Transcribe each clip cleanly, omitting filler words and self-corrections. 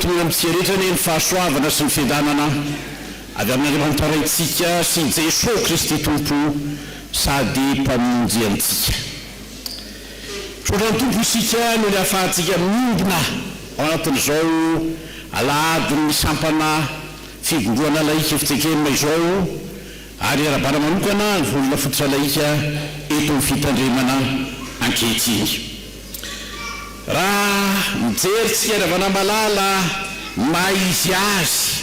matomena amintsika rehetra ny fahasoavana sy ny fiadanana avy amin'Andriamanitra raitsika sy Jesosy Kristy tompo sady mpamonjy antsika. Sotrany tompo isika no ny ahafahantsika miombona ao anatin'izao alahadiny sampana fivondroana laika fitsekemina izao ary arabana manokana ny volona fototra laika eto ny fitandremana ankehitriny. Raha mijeritsika ravana malala maizy azy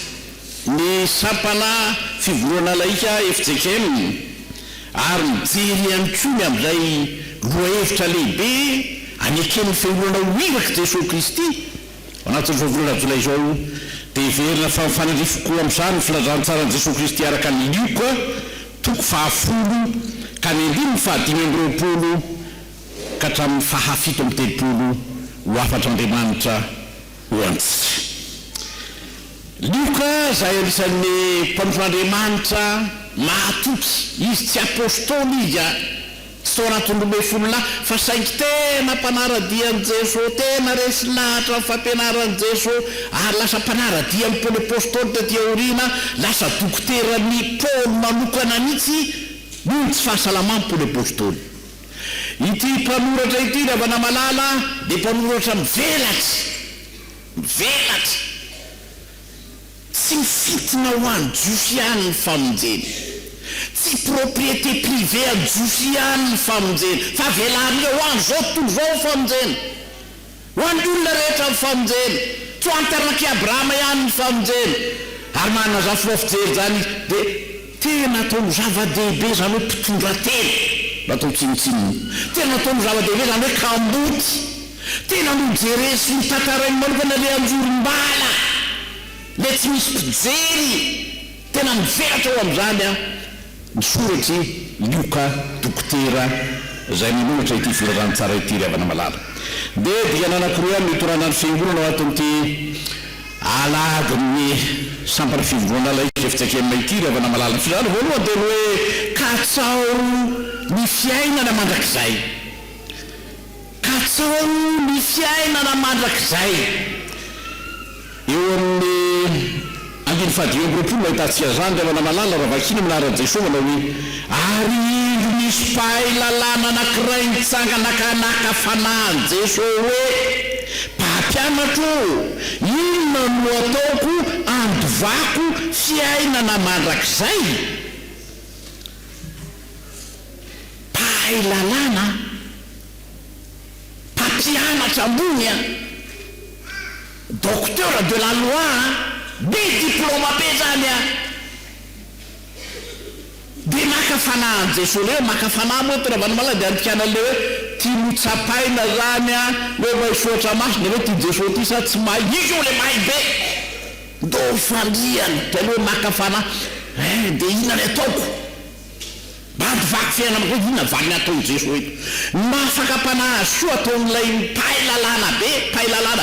ny sampana fivondroana laika efitsekemina ary mijery ihany koa amin'izay loha-hevitra lehibe anekeny feonana hoiraka Jesosy Kristy anatin'izao volana jolay izao dia verina fa mifanandrifoko amin'izany ny filazantsarany Jesosy Kristy araka ny lioka toko 10 ka ny 520 ka hatramin'ny 730 ho afatr'Andriamanitra ho antsika. Lioka izay anisan'ny mpamotron'Andriamanitra mahatoky izy tsy apôstôly izy tsy tao anatin'ny 12 fa saingy tena mpanaradian'i Jesosy tena resy lahatra ny fampianaran'i Jesosy ary lasa mpanaradia amin'ny Paoly apôstôly taty aoriana lasa dokoteran'ny Paoly manokana mihitsy noho ny tsy fahasalamany Paoly apôstôly. Ity mpanoratra ity ravana malala dia mpanoratra mivelatra tsy mifitina ho any jiosy ihany ny famonjeny, tsy propriété privé any jiosy ihany ny famonjeny fa velarina ho any zao tontolo zao ny famonjeny, ho any olona rehetra ny famonjeny, tsy ho any taranaki Abrahama ihany ny famonjeny. Ary manana za fomba fijery zany dia tena ataony zava-dehibe zany hoe mpitondrateny natao tsinotsinony, tena ataony zava-dehibe zany hoe kamboty, tena nojeresy ny tantarainy manokana le anjorom-bala le tsy misy mpijery, tena mivelatra ao amin'izany ny soratry Lioka dokotera izay manomatra ity filazantsara ity ravana malala. Dia diana anankiroa amin'ny torana ny fiangonana ao atin'ity aladiny sampana fivondroana laika fitsekemina ity ravana malala. Fizany voalohany dia hoe katsao ny fiainana mandrakizay, katsao ny fiainana mandrakizay. Eo amin'ny anginy fahadimy mahitatsika zany ravana malala raha vakiny minaran'i Jesosy manao hoe ary indro misy mpahay lalàna anankiray mitsangana ka naka fanahin Jesosy hoe mpampianatro inona no ataoko andovako fiainana mandrakizay. Mpahay lalàna mpampianatra ambony docteur de la loi be diplôme be zany dia maka fanahin Jesosy le maka fanahy moa ty ravana malala dia andikana le hoe tia notsapaina zany hoe maisoatra masina hoe ty Jesosy ty sa tsy mahay izy io le mahay be ndo fandriany dia le hoe maka fanahy dia inona le ataoko bady vaky fiainana hoe inona valiny ataony Jesosy eto mafaka mpanahy soa ataon'ilay mpahay lalàna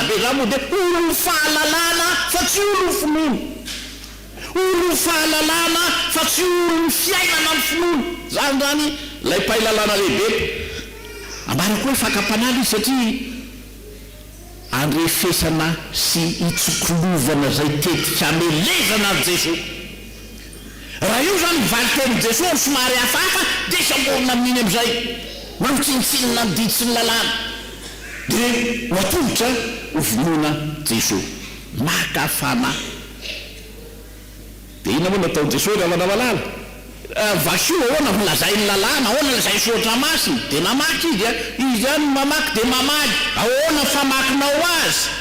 be zany moa dia olo fahalalàna fa tsy olo finono, olo fahalalàna fa tsy olo ny fiainana ny finono zany lay mpahay lalàna lehibe. Ambarako hoe fakapanahy izy satria andrefesana sy itsokolovana zay tetika amelezana ny Jesosy. Raha io zany mivaly tenin'i Jesosy somary hafahafa dia samborina amin'iny amin'izay manotsinitsinina ny didy sy ny lalàna dia ho atongotra ho vonoina Jesosy maka fanahy. Dia inona moa natao Jesosy ravana malala vasio ahoana milazay ny lalàna, ahoana lazay soatra masina dia namaky izy ihany mamaky dia mamaly, ahoana famakinao azy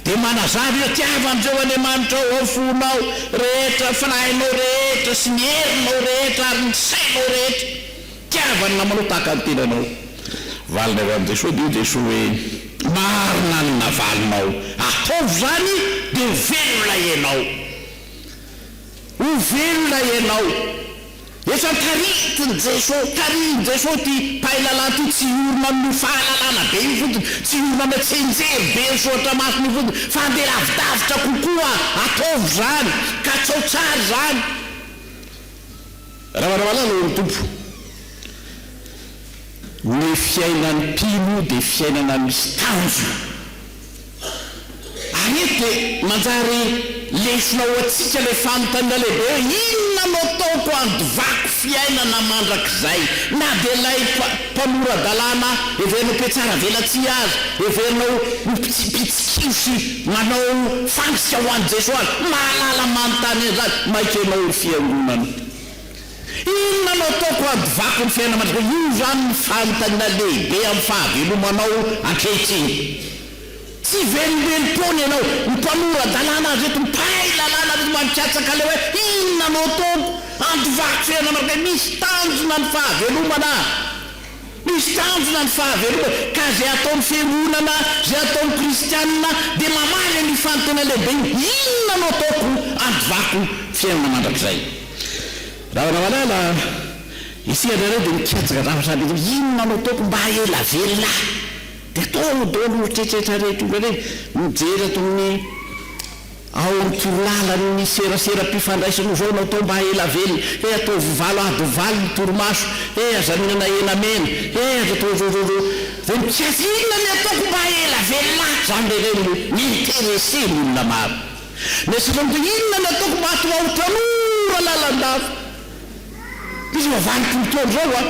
dia manazary hoe tiavan'izao Andriamanitra ao fonao rehetra, fanahinao rehetra sy ny herinao rehetra ary ny sainao rehetra, tiavany namanao tahaka ny tenanao. Valina avy amin'i Jesosy dia Jesosy hoe marina ny navalinao, ataovy zany dia velona ianao, ho velona ianao. Efa taritiny Jesosy ty mpahay lalàna ty tsy orona amin'ny fahalalàna be io fotony, tsy orona amin'ny tsenjery be ny soatra masina io fotony fa andeha lavidavitra kokoa, ataovy zany ka tsao tsara zany. Raha malala olo tompo ny fiainan'ny mpino dia fiainana misy tanjo. Ary eto manjary lesinao atsika le fanontaniana lehibe inona no ataoko andovako fiainana mandrakizay na de lay mpamoradalàna everinao petsara velatsy azy everinao pitsikio sy manao fantsika ho an' Jesosy mahalala manontany zany maikenao ny fiangonana inona no ataoko andovako ny fiainana mandrakizay io zany ny fanontaniana lehibe amin'ny fahavelomanao ankehitriny tsy velombelompony ianao mpamoradalàna azy eto mipay lalàna azy mampiatsaka le hoe inona no ataoko andovako fiainana mandrakizay misy tanjona ny fahavelomana misy tanjona ny fahavelomana ka zay ataon'ny fiangonana zay ataon'ny kristianina dia mamaly ny fanontaniana lehibe inona no ataoko andovako fiainana mandrakizay raha namalala isianareo dia mikatsaka zavatra aby inona no ataoko mba ela velona dia atao dolo tretretra rehetra reny mijery ato amin'ny ao am'torolalany serasera-mpifandraisana zao no atao mba ela velona atao vovalo adovalo ny toromaso azaminana ena mena atao zao dia mikasy inona ny ataoko mba ela velona zany le reny minterese ny olona maro nesatao dia inona ny ataoko mba atonao tanora lalandafo izy mavanikolotolo zao a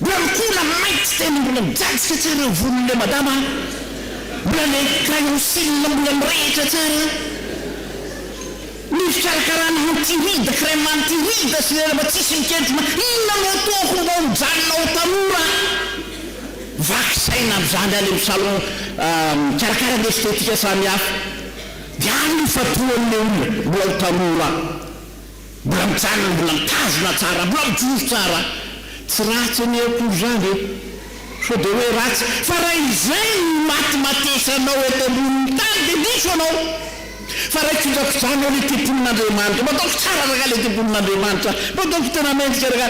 mbola mikola maitsy tena mbola mijatsika tsara ny volon'le madama mbola le crayoncile mbola mirehitra tsara misy karakarana antirida crème antirida sy lerama tsisy miketrona inona no ataoko mba mijanonao tanora vakisaina am'izany any amin'ny salon karakarana estetika samy hafa dia any fatoan'le olona mbola ho tanora mbola mijanona mbola mitazona tsara mbola mijoro tsara tsy ratsy ny akory zany so dia hoe ratsy fa raha izay matematesanao eto amboniny tany dia diso anao fa raha kitrakitranao le temponin'Andriamanitra mataoko tsara raka le temponin'Andriamanitra mataoko tena mentsika raka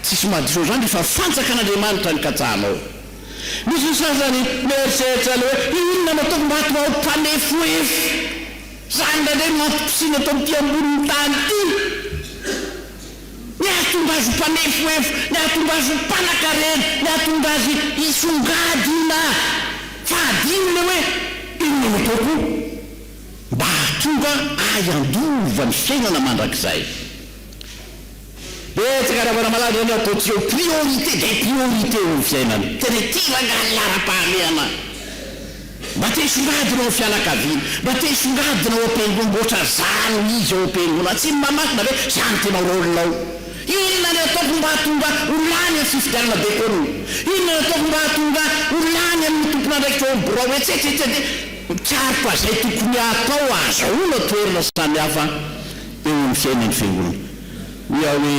tsisy madiso zany efa fantsaka an'Andriamanitra ny katsanao misy nisazany mieritreritra le hoe inona no ataoko mba atonao mpanefoefo zany ndraindray mampipisina atao am'ty amboniny tany ty ny atonga azy mpanefoefo ny atonga azy mpanakarena ny atonga azy isongadina fa adino le hoe inona no ataoko mba atonga ay andova ny fiainana mandrakizay betsaka raha manamalady zany ataotsika eo priorité de priorité ny fiainana tena ty rangany lara-pahamehana mba te hisongadina ao fianakaviana mba te hisongadina ao am-piangona mboatra zany izy ao am-piangona tsy mamakina hoe zany tena rolinao inona ny ataoko mba hatonga olany amin'ny fifidianana bekonina inona ny ataoko mba hatonga olany amin'ny tomponandraikitra ao birao etsetretra dia mitsaroko azay tokony atao azahoana toerina samy hafa eo amin'ny fiainany fiangonana mia hoe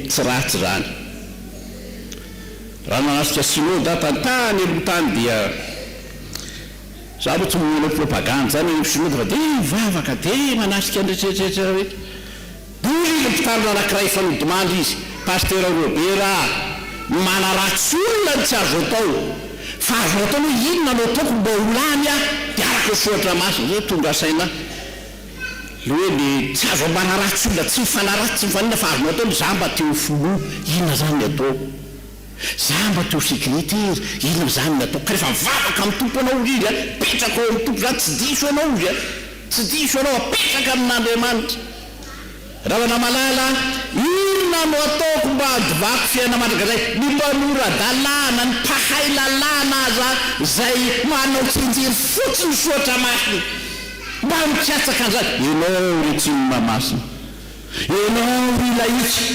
tsy ratsy zany raha manasika synody tantany alohatany dia za aloha tsy monao propagande zany hoe synody fa dia vavaka dia manasika andretretrretra hoe dia mpitarina anankiray fanodimandry izy pasteur Robert mana ratsy olona ny tsy azo atao fa azo atao hoe inona no ataoko mba olany a dia araka soatra masina zay tonga saina le hoe le tsy azo ambana ratsy olona tsy mifanaratsy tsy mifanina fa azonao atao za mba teo folo inona zany ny atao za mba teo sécuritaire inona zany ny atao ka rehefa mivavaka amin'ny tompo anao izy a petraka ao amin'ny tompo zany tsy diso anao izy a tsy diso anao apetraka amin'Andriamanitra raha namalala inona no ataoko mba andovako fiainana mandrakizay ny mpamoradalàna ny mpahay lalàna aza zay manao tsinjery fotsiny soatra masina mba mikiatsaka an'izany ianao retsinona masina ianao ilahitsy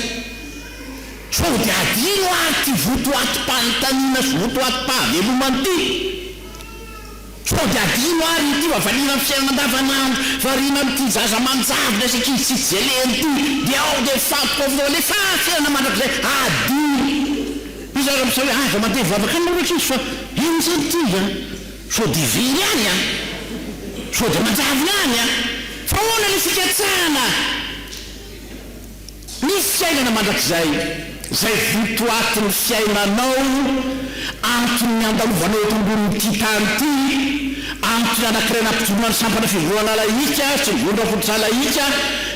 so dia adino ary ty votoatim-panontaniana sy votoatim-pahavelomany ty so dia adino ary ity vavalina amin'ny fiainana andavanandro variana amin'ity zaza manjavona sy ankizy tsy jeleny ty dia ao dia fampikofona le fa fiainana mandrakizay adino izy ary am'sa hoe aza mandeha vavaka anao rehetra izy fa ino zany ty a so dia viry any a so dia manjavona any a fa hoana le fikatsahana misy fiainana mandrakizay zay votoatin'ny fiainanao antony andalovanao eto amboniny ty tany ty antony anankiray nampijorona ny sampana fivoana laika tsy mivondra fototra laika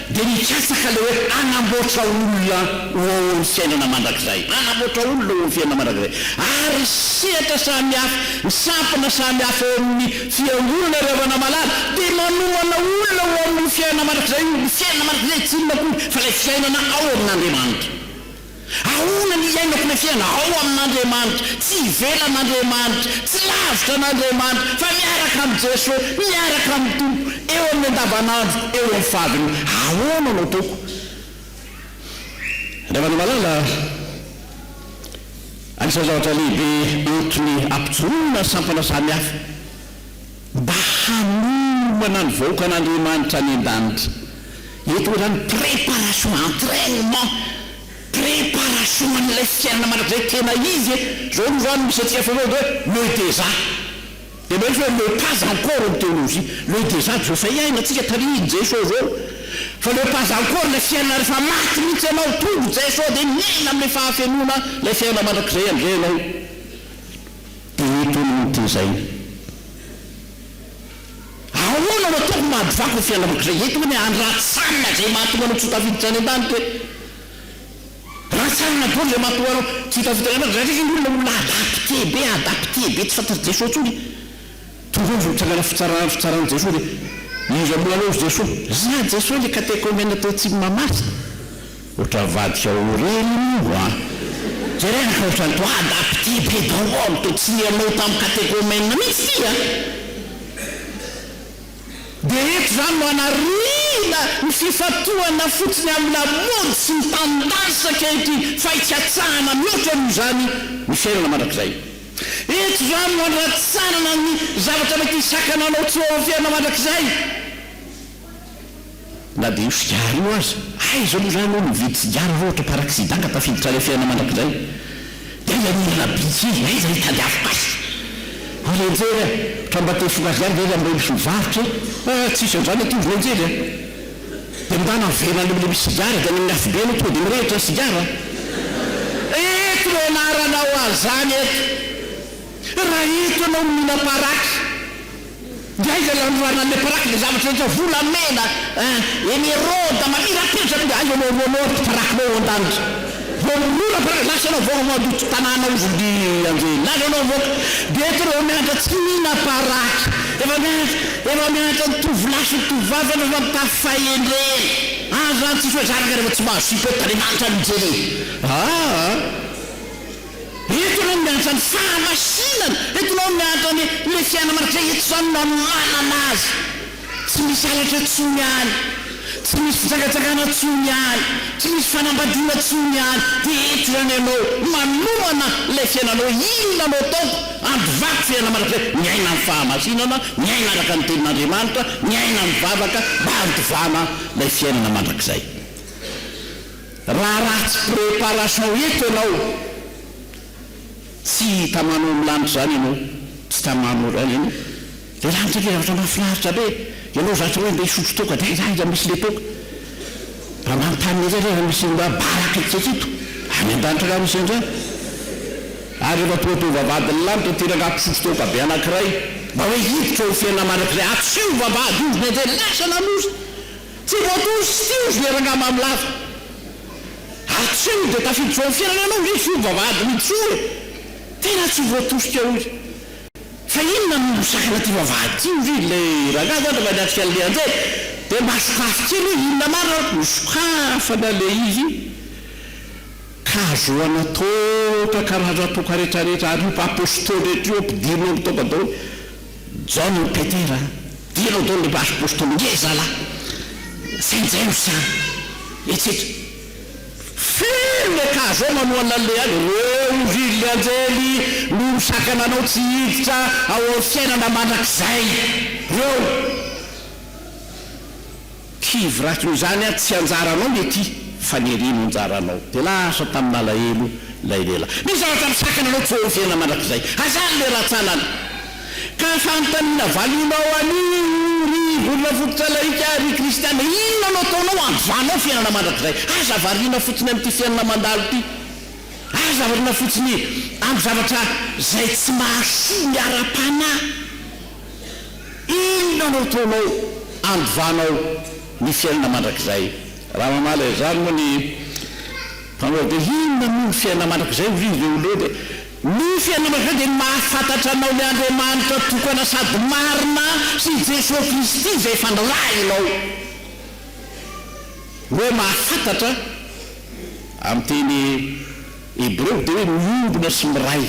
dia nikasaka le hoe anamboatra olona ho ny fiainana mandrakizay, anamboatra olona ho ny fiainana mandrakizay, ary sehatra samihafa, ny sampana samihafa eo amin'ny fiangonana revana malala dia manohana olona ho amin'ny fiainana mandrakizay. Ny fiainana mandrakizay tsy inona koa fa ilay fiainana ao amin'Andriamanitra. Ahoana ny iainako le fiainana ao amin'Andriamanitra, tsy ivelan'Andriamanitra, tsy lavitra an'Andriamanitra, fa miaraka amin'ny Jesosy, miaraka amin'ny Tompo, eo amin'ny andavanandro, eo amin'ny fadiny. Ahoana no ataoko? Revana malala anisan'ny zavatra lehibe entiny ampitsorona sampana samihafa mba hanomana ny vahoaka an'Andriamanitra any an-danitra. Eto hoe zany préparation, entraînement, préparation an'ilay fiainana mandrakizay tena izy. Zao no zany misy atsika foana hoe le déjà. Dia misy hoe le pas encore en théologie, le déjà zao fa iaina atsika tariny Jesosy zao. Fa le pas encore le fiainana rehefa maty mihitsy ianao tongo Jesosy dia miaina amin'ny fahafenona ilay fiainana mandrakizay am'izay ianao. Dia eto no tezay. Ahoana no ataoko mahadivako ny fiainana mandrakizay? Eto hoe andrasanina zay mahatonga tsy tafiditra any an-danitra. Ratsanina daholo zay mahatonga anao tsy tafiditra any an-danitra. Zay ny olona adapté be tsy fantatry Jesosy tsony. Tonga zo mitsangana fitsarana Jesosy dia izy amoanao Jesosy. Za Jesosy le katekômena teo tsy mamasina. Ohatra vadika orely io zay reny ka ohatrany to adapté be daholo to tsy anao tamin'ny katekômena mihitsy tia. Dia eto zany no anarina ny fifatoana fotsiny amin'ny lamody sy ny tandasaka ety fahitsatsahana mihoatra noho izany ny fiainana mandrakizay. Eto zany no anratsanana ny zavatra mety isakananao tsy ao fiainana mandrakizay. Na dia io sigara io azy, aiza moa zany olo mividy sigara ohatra par accident ka tafiditra ilay fiainana mandrakizay. Dia ilay milina biky izy, aiza hitady afokasy. Lenjery tramba te fogasany zay am'ireny sovarotra tsisy an'izany aty vo lenjery dia midana verana le misy sigara dia amin'ny afobeny tonga dia mirehitra ny sigara. Eto no anaranao azany eto. Raha eto anao mihina paraky dia aiza lanorana le paraky le zavatra rehetra volamena emeraude mamirapiratra dia aiza anao roanao parakinao an-danitra. Voamora paraky lasa anao voa madoto tanàna ozondy anjely lasa anao voaka. Dia eto reo mianatra tsy mihina paraky efa mianatra ny tovolaso ny tovavy anao fa mitafaendreny. Zany tsisy hoe zaraka rehefa tsy mahazo sipetan'Andriamanitra mijely. Eto nao mianatra ny fahamasinana, eto nao mianatra le fiainana mandrakizay. Eto zany no manana azy, tsy misy alatra tsony any, tsy misy fitsakatsakana tsony any, tsy misy fanambadiana tsony any. Dia eto zany ianao manomana ilay fiainanao. Inona no ataoko? Andovako fiainana mandrakizay, miaina amin'ny fahamasinana, miaina araka ny tenin'Andriamanitra, miaina mivavaka mba handovana ilay fiainana mandrakizay. Raha ratsy préparation eto ianao, tsy tamanao amin'ny lanitra zany ianao, tsy tamanao zany ianao. Dia lanitra le zavatra mahafinaritra be. Ianao zatra hoe mbe isotro toka dia aiza misy le toka. Raha manontany zay rehefa misy baraka etsetsito any an-danitra raha misy an'izany. Ary rehefa tonga to vavadiny lanitra tiranga mpisotro toka be anankiray mba hoe hiditra ho fiainana mandrakizay. Atsio vavady ozony an'izay lasa nanosy. Tsy voatosy ty ozony arangama amin'ny lafa. Atsio dia tafiditra ho fiainana ianao hoe sio vavady mitsoe. Tena tsy voatosika ozy. Fa inona no sakana ty vavady ty ozy ilay rangahy zany rehefa niatrika an'le an'izay dia masokafo kely hoe inona marina misokafana le izy kazoana toka karaza toka rehetrarehetra ary io apôstôly rehetra io ampidirina amin'ny toka dao John Petera dirao dao le apôstôly ngezala Saint James etsetra feno le kazo manoana le any reo vily anjely no misakana anao tsy hiditra ao amin'ny fiainana mandrakizay reo kivy raky noho izany tsy anjaranao mety fa nirino anjaranao dia lasa tamin'ny alahelo lay lela misy zavatra misakana anao tsy ao amin'ny fiainana mandrakizay azany le ratsanana ka fanontaniana valinao any olona fototra laika ry kristiana inona no ataonao andovanao fiainana mandrakizay aza variana fotsiny amin'ity fiainana mandalo ity aza variana fotsiny amin'ny zavatra zay tsy mahasoa miara-pana inona no ataonao andovanao ny fiainana mandrakizay. Raha mamala izany moa ny mpanao dia inona no fiainana mandrakizay izy olo dia ny fiainana mandrakizay dia mahafantatra anao ny Andriamanitra tokana sady marina sy Jesosy Kristy izay fandrahinao. Hoe mahafantatra amin'ny teny Hébreu dia hoe miombona sy miray.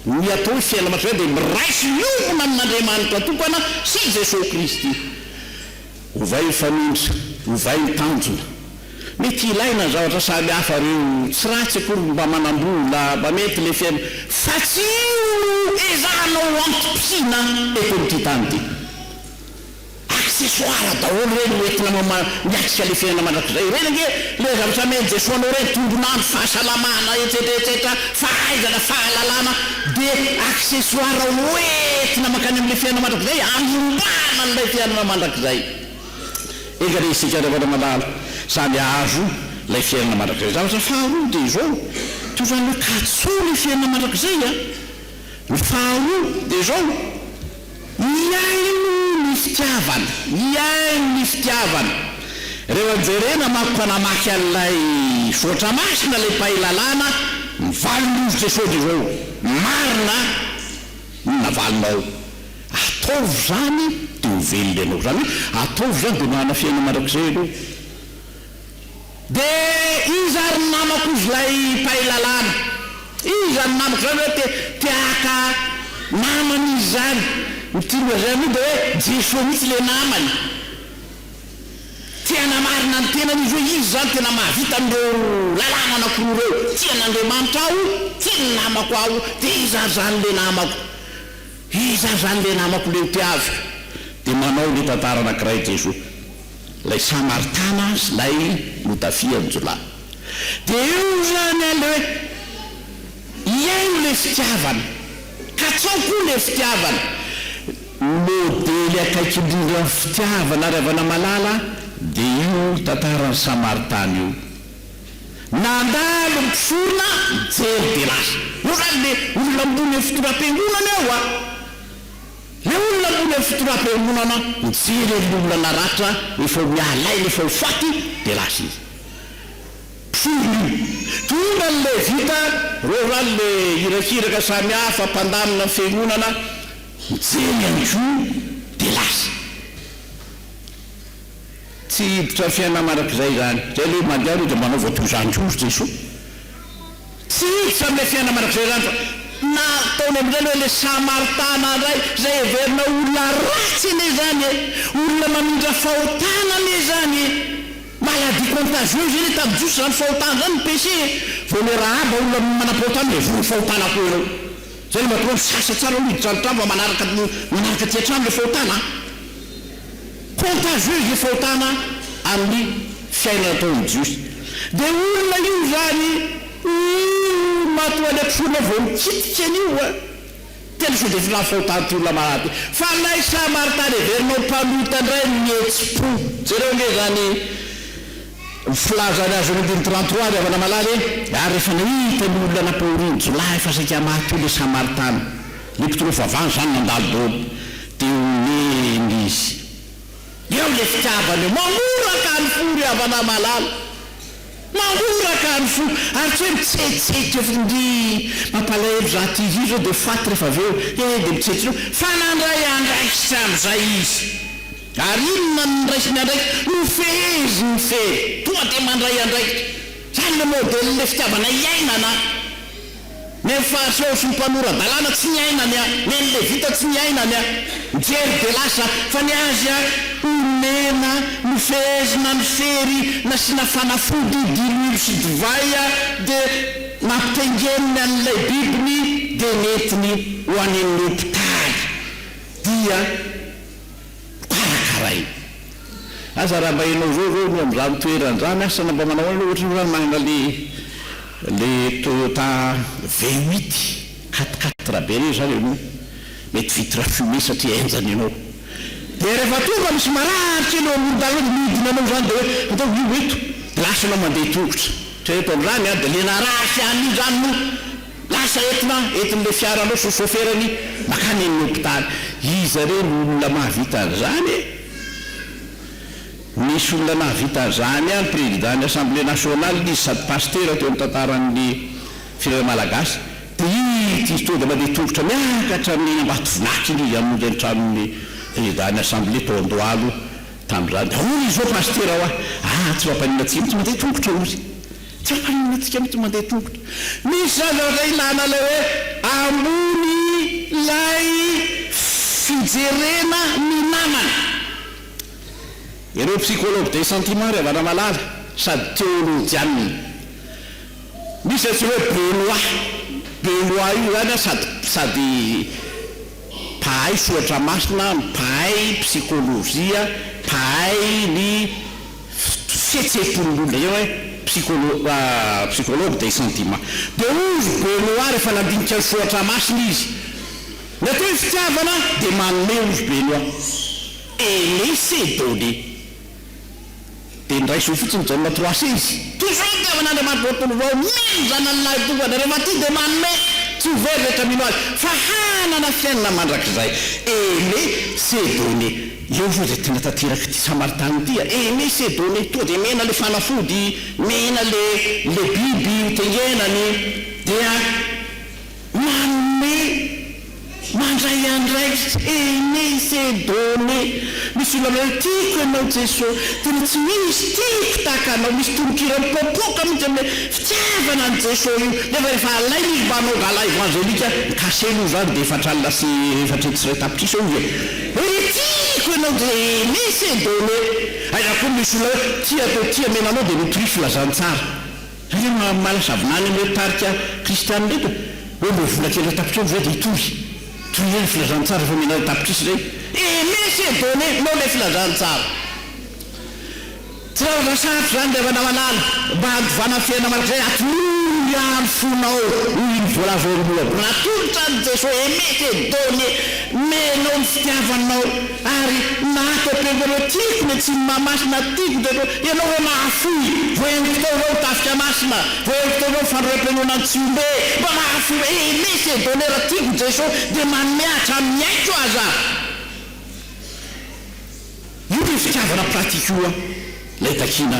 Ny atao fiainana mandrakizay dia miray sy miombona amin'Andriamanitra tokana sy Jesosy Kristy. Ovay fanindra, ovay mitanjona. Mety ilaina zavatra samy hafa reo, tsy ratsy akory mba manambola, mba mety le fiainana, fa tsy io ezahanao antom-pisiana eto amin'ity tany ity. Accessoire daholo reny entina miatrika le fiainana mandrakizay. Reny ange le zavatra mety Jesosy anao reny tombonandro, fahasalamana, etsetera, fahaizana, fahalalana, dia accessoire hoentina makany amin'le fiainana mandrakizay, anombana an'ilay fiainana mandrakizay. Eka re isika rehefa malala samy azo lay fiainana mandrakizay. Zavatra faharoa dia izao, toran'ny hoe katsoa le fiainana mandrakizay a. Ny faharoa dia izao, iaino ny fitiavana, iaino ny fitiavana. Rehefa jerena mampanamaky an'ilay sotra masina lay mpahilalana, mivalon'izy Jesosy dia izao, marina navalinao. Ataovy zany dia ho velona ianao. Zany hoe ataovy zany dia manana fiainana mandrakizay ianao. Dia izy ary namako izy lay mpahilalana, izy ary namako zany hoe tiaka namany izy zany. Mitilo zany dia hoe Jesosy mihitsy le namany. Tiana marina ny tenany izy hoe izy zany tena mahavita amin'ireo lalàna anankiroa reo. Tian'Andriamanitra aho, tiany namako aho, dia izy ary zany le namako. Izy ary zany le namako le tiavy. Dia manao le tantara anankiray Jesosy. Lay Samaritana sy lay notafiany jolahy. Dia io zany le hoe iaino le fitiavana, katsao koa le fitiavana. Modely akaiky indrindra ny fitiavana ary avana malala dia io tantarany Samaritana io. Nandalo mpisorona mijery dia lasa. Io zany le olona ambony fitoram-piangonana ao a. Le olona ambony fitoram-piangonana mijery olona naratra efa mialaina efa hofaty dia lasa izy. Mpisorona io. Tonga n'le vita, reo zany le hirakiraka samy hafa mpandamina fiangonana mijery an'io dia lasa. Tsy hiditra fiainana mandrakizay zany. Zay le mandeha reo dia manaova toizandrozy Jesosy. Tsy hiditra amin'ilay fiainana mandrakizay zany fa nataony amin'izay hoe le Samaritana indray izay heverina olona ratsy ane zany e, olona mamindra fahotana ane zany e, maladie contagieuse eny tamin'ny Jiosy zany fahotana zany ny péché. Vao le Rahaba olona manam-pahotana le vory fahotana koa ianao. Zay le mahatonga sasa tsara miditra an-trano fa manaraka ty an-trano le fahotana. Contagieuse le fahotana amin'ny fiainana taon'ny Jiosy. Dia olona io zany matoa le mpisorona vao mikitika an'io a. Tena sao dia filana fahotana ty olona malady. Fa lay Samaritana heverinao mpamota indray mihetsi-po. Jereo nge zany filazany azy ny 33 dia avana malady ary rehefa nahita ny olona napaoriny jolahy fa saika maty le Samaritana. Le mpitoro vavany zany nandalo dolo dia omeny izy. Eo le fitiavany eo, mamoraka ny fory avana malala. Mamoraka ny fo, ary tsy hoe mitsetsetra findry mampalahelo zaty izy io zao dia faty rehefa aveo, dia mitsetsetra fa nandray andraikitsy amin'izay izy. Ary inona nondraisy ny andraikitra? No fehezy ny fehy, tonga dia mandray andraikitra. Zany le modèle le fitiavana iainana. Ny fahasoa sy ny mpanora dalàna tsy niainany a, ny le vita tsy niainany a. Mijery dia lasa fa ny azy a omena ny fehezina ny fery nasiana fanafody diloilo sy divay a dia mampitaingeniny an'ilay bibiny dia netiny ho any amin'ny hôpitaly dia karakaray. Aza raha mba hainao zao zao no amin'izany toerany zany asana mba manao any ohatra zany manana le Toyota V8 4x4 be reo zany ianao mety vitre fumée satria enjany ianao. Dia rehefa tonga misy maratry anao amindalo midina anao zany dia hoe atao io eto lasa anao mandeha tongotra. Tsy eto amin'izany a dia le narasy an'io zany no lasa entin'le fiaranao sy soferany makany amin'ny hôpitaly. Izy reny olona mahavita an'izany misy olona nahavita zany a président assemblée nationale izy sady pasteur teo amin'ny tantaran'ny firenena malagasy dia izy tonga dia mandeha tongotra miakatra amin'ny Ambatovonaky izy amin'ny tranon'ny président assemblée tao Andohalo tamin'izany dia hoy izy ao pasteur ao tsy mampanina tsika mitsy mandeha tongotra ozy tsy mampanina tsika mitsy mandeha tongotra misy zany ilana ilay hoe ambony lay fijerena ny namana ireo psychologue des sentiments ry avana malala sady théologianina misy tsy hoe Benoît io zany sady pahay soatra masina pahay psychologia pahay ny fihetsepon'olona io hoe psychologue des sentiments dia ozy Benoît rehefa nandinika ny soatra masina izy natao hoe fitiavana dia manome ozy Benoît laissez donner dia ndray so fotsiny jauna 3 izy toujours fitiavan'Andriamanitra tontolo vao mino zany an'ilay tonga dia rehefa ty dia manome tsy ho very rehetra mino azy fa hanana fiainana mandrakizay laissez donner eo zao dia tena tanteraka ty Samaritany ty laissez donner to dia mena le fanafody mena le biby tengenany dia manome mandray andraikitra laissez donner misy olona hoe tiako ianao Jesosy tena tsy misy tiako tahaka anao misy toronkira mipopoka mihitsy amin'le fitiavana ny Jesosy io nefa rehefa alaina izy mba hanao gala evangelika kaselo zany dia efatralina sy efatretsiray tapitrisa izy hoe tiako ianao dia laissez donner aiza koa misy olona hoe tia menanao dia notry filazantsara satria malasavinany amin'le tarika kristianina ndraika hoe mbo volakely tapitra eo dia itory toyeny filazantsara fa menana tapitrisy zay laissez donner nao le filazantsara tsy raha oza sarotra zany dia avana malala mba handovana fiaina marak'izay atolory any fonao iny volavoromoa natolotra ny Jesosy laissez donner menao ny fitiavanao ary nato-pengonao tiako ne tsy mamasina tiako dia ianao hoe mahafoy voengo-tao rao tafika masina voengo-tao rao fandroam-penona ny tsy ombe mba mahafoy laissez donner raha tiako Jesosy dia manmiatra amin'ny aiko aza io ny fitiavana pratika io lay takina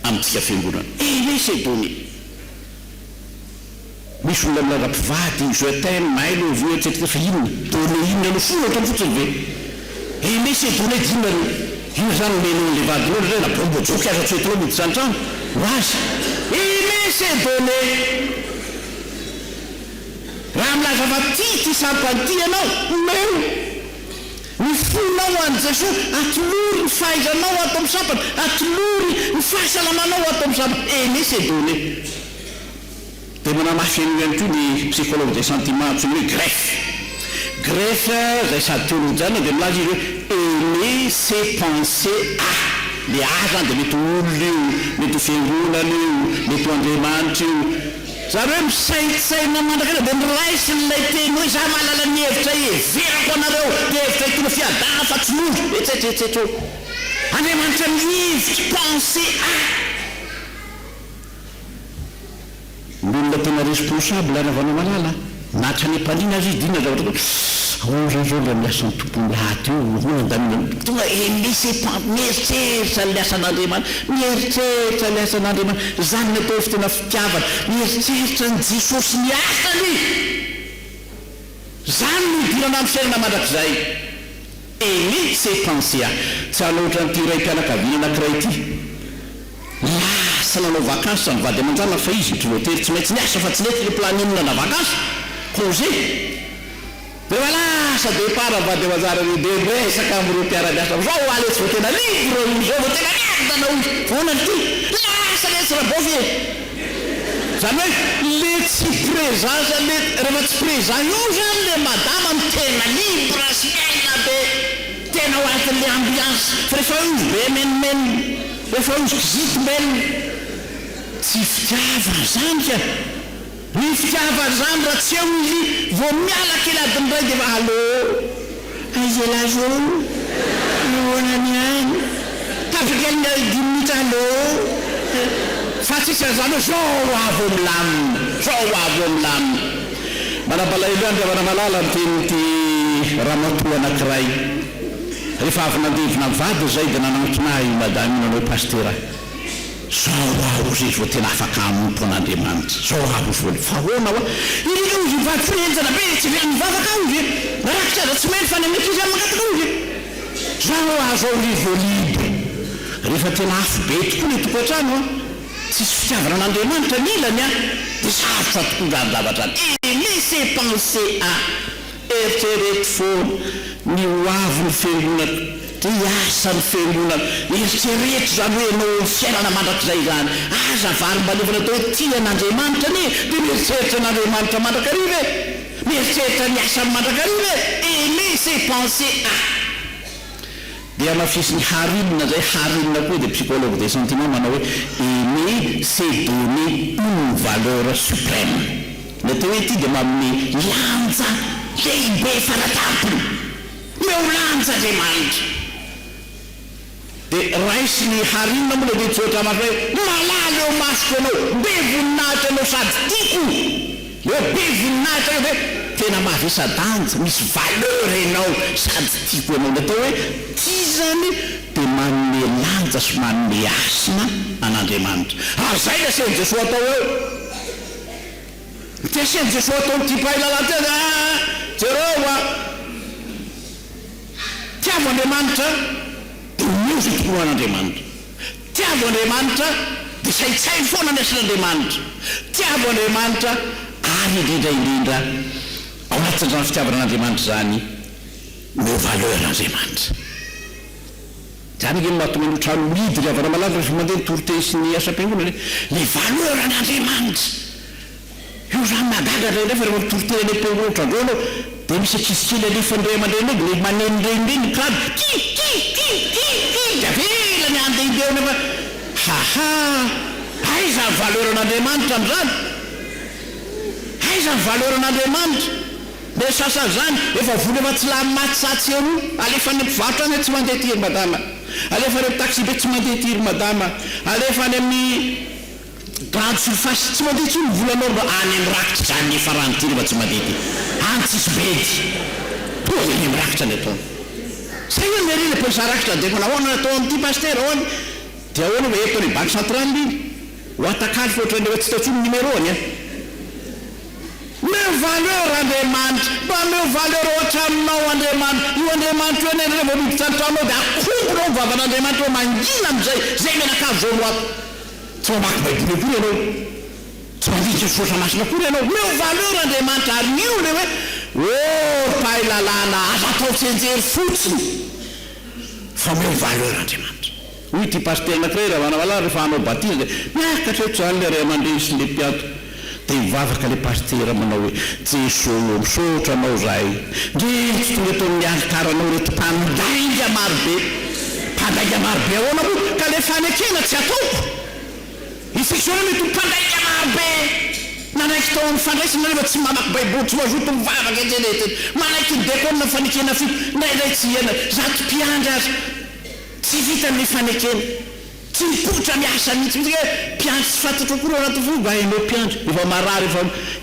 amintsika fiangonana laissez donner misy olona milaza mpivady je t'aime mailo vio etsetrika fa inona donner inona no fona ohatrany fotsiny ve laissez donner dinona io zany menao le vadinao zay na bombojoky aza tsy hoetinao mity santrano oazy laissez donner raha milaza fa ty sampanty ianao meo ny fonao any Jesosy atolory ny fahaizanao atao amin'ny sampana atolory ny fahasalamanao atao amin'ny sampana laissez donner dia manamafy an'io ihany koa ny psychologue des sentiments tsy hoe greffe zay sady théologiana dia milaza izy hoe laissez penser le zany dia mety olona io mety ho fiangonana io mety ho Andriamanitra io zany hoe misaitsaina mandrakana dia miraisy n'ilay teny hoe za mahalala ny hevitra everako anareo dia hevitra itona fiadana fa tsy loro etsetretsetra Andriamanitra mihevitra penser l'olona tena responsable aravana malala natra ny mpaniana azy izy dina zavatra zao le miasan'ny tompony lahat eo andamina tonga laissez mieritreritra le asan'Andriamanitra mieritreritra le asan'Andriamanitra zany natao tena fitiavana mieritreritra ny Jesosy ny asany zany no idirana amin'ny fiainana mandrakizay laissez penser tsy hanao ohatran'ity ray mpianakaviana anankiray ity lasa nanao vakansy sa mivady aman-jana fa izy pilotery tsy maintsy niasa fa tsy nety le planinina na vakansy congé dia lasa départ mivady aman-jana dia resaka amin'ireo mpiara-miasa zao aly tsy vo tena livre zao vo tena miadana ozy vonany ty lasa letsy rabofy zany hoe le tsy présence le rehefa tsy présent io zany le madama ny tena libre sy miaina be tena ho atin'le ambiance fa rehefa izy be menimeny rehefa izy kizity mbelona tsy fitiavana zany ka ny fitiavana zany raha tsy eo izy vo miala keladiny ray dia fa allô azelazo noanany any tafikelina 10 minutes allô fa tsisy zany hoe zao avo milamina manambala elo andriavana malala ny tenyty ramatoa anankiray rehefa avy nandevina mivady zay dia nananotona io madame nanao pastera zao aho izy vao tena afaka anompo an'Andriamanitra zao aho izy vao fa hoana hoa ireo izy mivady firenjana be tsy vela mivavaka ao izy rarakitra aza tsy mainty fa namety izy am'makataka ao izy zao azo ao rivo libre rehefa tena afo be tokoa ny tokantrano a tsisy fitiavana an'Andriamanitra milany a dia sarotra tokoa zany zavatra et laissez penser à eritrereto foana ny hoavy ny fiangonana dia asa ny fiangonana eritrereto zany hoe nao fiainana mandrakizay zany aza vary mbalevana atao hoe tia an'Andriamanitra ne dia mieritreritra an'Andriamanitra mandrakarive mieritreritra ny asany mandrakarive et laissez penser à dia mafisy ny harimina zay harimina koa dia psychologue des sentiments manao hoe aimer c'est donner une valeur suprême le teo hoe ty dia manome lanja lehibe faratampony meo lanja Andriamanitra dia raisy ny harimina moa dia tsy ohatra maso hoe malala eo masoko ianao be voninahitra ianao sady tiako eo be voninahitra eo dia tena mavesa-danja misy valeur ianao sady tiako ianao dia atao hoe tia zany dia manome lanja sy manome asina an'Andriamanitra ary zay ny asen'i Jesosy atao eo ty asen'i Jesosy atao ny tipahay lalantena jereo a tiavo Andriamanitra dia miozy tokony an'Andriamanitra tiavo Andriamanitra dia saitsay foana ny asin'Andriamanitra tiavo Andriamanitra ary indrindra ao anatin'izany fitiavana an'Andriamanitra zany no valeur Andriamanitra zany iny mahatonga ny trano midy ravana malala rehefa mandeha nitorite sy ny asam-piangonana le valeur an'Andriamanitra io zany magaga rehefa rehefa mitorite any am-piangonana trandroanao dia misy akisikely alefa ndray aman-dreny le manenireny krady dia vela ny andehibe nefa haha aiza ny valeur an'Andriamanitra am'zany aiza ny valeur an'Andriamanitra dia sasa zany efa vola efa tsy lahy matsatsy ero alefa ny mpivarotra any tsy mandeha tiry madama alefa ny taxi be tsy mandeha tiry madama alefa any amin'ny grande surface tsy mandeha tsy ny volanao any amin'ny rakitra zany efa rano tiry mba tsy mandeha ty any tsisy bedy toa any amin'ny rakitra ny ataony zay io mary le polisa rakitra dia manahoana atao amin'ity pastera ahoany dia ahoana hoe eto ny banque centrale iny ho atakaly fa ohatrany efa tsy tatsony numéroany a meo valeur Andriamanitra mba meo valeur ohatra aminao Andriamanitra io Andriamanitra io aneny rehefa miditra ny tranonao dia akombonao ny vavan'Andriamanitra eo mangina am'izay zay menakavy zao no ato tsy mamaky baiboly akory ianao tsy mandritra fosamasina akory ianao meo valeur Andriamanitra ary io le hoe pahay lalàna aza atao tsenjery fotsiny fa meo valeur Andriamanitra hoy ty paster anankiray raha manavalala rehefa hanao baptise miakatra eto zany le ray aman-dreny sy le mpiato dia mivavaka le pastera manao hoe Jesosy misaotra anao zay ndre tsy tonga eto amin'ny alitaranao reto mpandainga marobe ahoana moa ka le fanekena tsy ataoko ifisona mety mpandainga marobe nanaiky tao amin'ny fandraisana rehefa tsy mamaky baiboly tsy mazoto mivavaka enjenety manaiky ny dekona fanekena fito ndraindray tsy ena zato mpiandry azy tsy vita ny fanekena tsy mipotra miasa mihitsy mitsy hoe mpiandry tsy fantatra koa anaty fo mba hainao mpiandry efa marary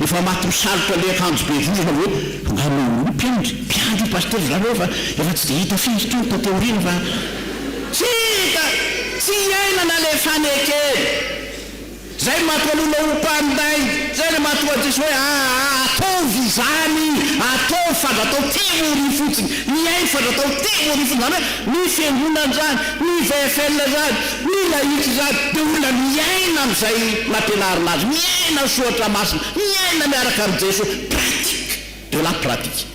efa maty misalotra le akanjo be vozana hoe nganao mpiandry paster zany efa tsy dia hita fihitry ny tateorina fa tsy hita tsy iainana le fanekena zay mahatonga ho mpanday zay le mahatonga Jesosy hoe ataovy zany atao fandratao temory fotsiny miainy fandratao temory fotsiny zany hoe ny fiangonana zany ny VFL zany ny laïque zany dia olona miaina am'izay nampianarina azy miaina ny soatra masina miaina miaraka amin'ny Jesosy pratique de la pratique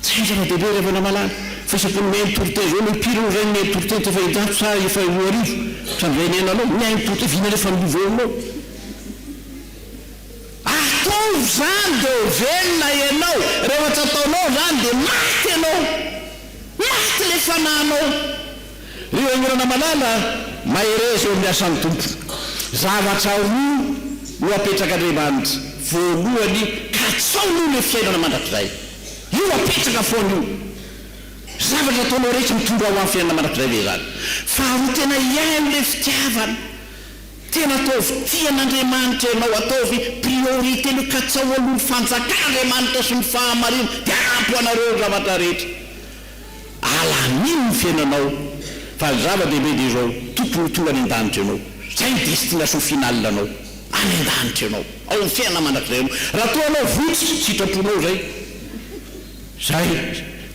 zay zava-dehibe rehefa namalala faisapony miainy torité zao no piro zay miainy torité ty efa hidato sa efa roarivo sandray nena anao miainy torité vina rehefa mivoanao atao zany dia velona ianao rehefa tsy ataonao zany dia maty ianao maty le fananao io agnirana malala mahereza eo amin'ny asan'ny tompo zavatra roa no apetraka Andriamanitra voalohany ka tsao no le fiainana mandrakizay io apetraka foana io zavatra ataonao rehetra mitondra ho amin'ny fiainana mandrakizay ve zany faharoa tena iaino le fitiavana tena ataovy tian'Andriamanitra ianao ataovy priorité no ka tsao aloha fanjakana Andriamanitra sy ny fahamarina dia ampy anareo zavatra rehetra mahalamino ny fiainanao fa zava-dehibe dia zao tompony tonga any an-danitra ianao zay ny destination finale anao any an-danitra ianao ao ny fiainana mandrakizay ianao raha toa anao votsy sitraponao zay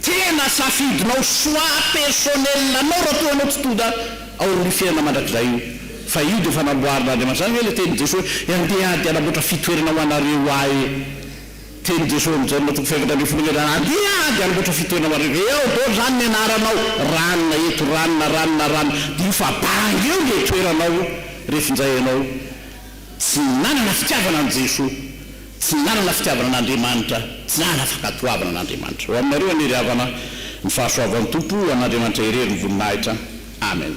tena safidinao choix personnel anao raha toa anao tsy toda ao ny fiainana mandrakizay io fa io dia fanamboarin'Andriamanitra zany hoe le teny Jesosy andeha ady anamboatra fitoerana ho anareo ahy teny Jesosy amin'izay matoko faefatra ambin'ny folo andeha ady anamboatra fitoerana ho anareo eo dao zany ny anaranao ranona eto ranona dia io fa bangy eo le toeranao rehefin'izay ianao tsy nanana fitiavana an' Jesosy tsy nanana fitiavana an'Andriamanitra tsy nanana fankatoavana an'Andriamanitra ho aminareo aniry havana ny fahasoavan'ny tompo an'Andriamanitra irery ny voninahitra amen.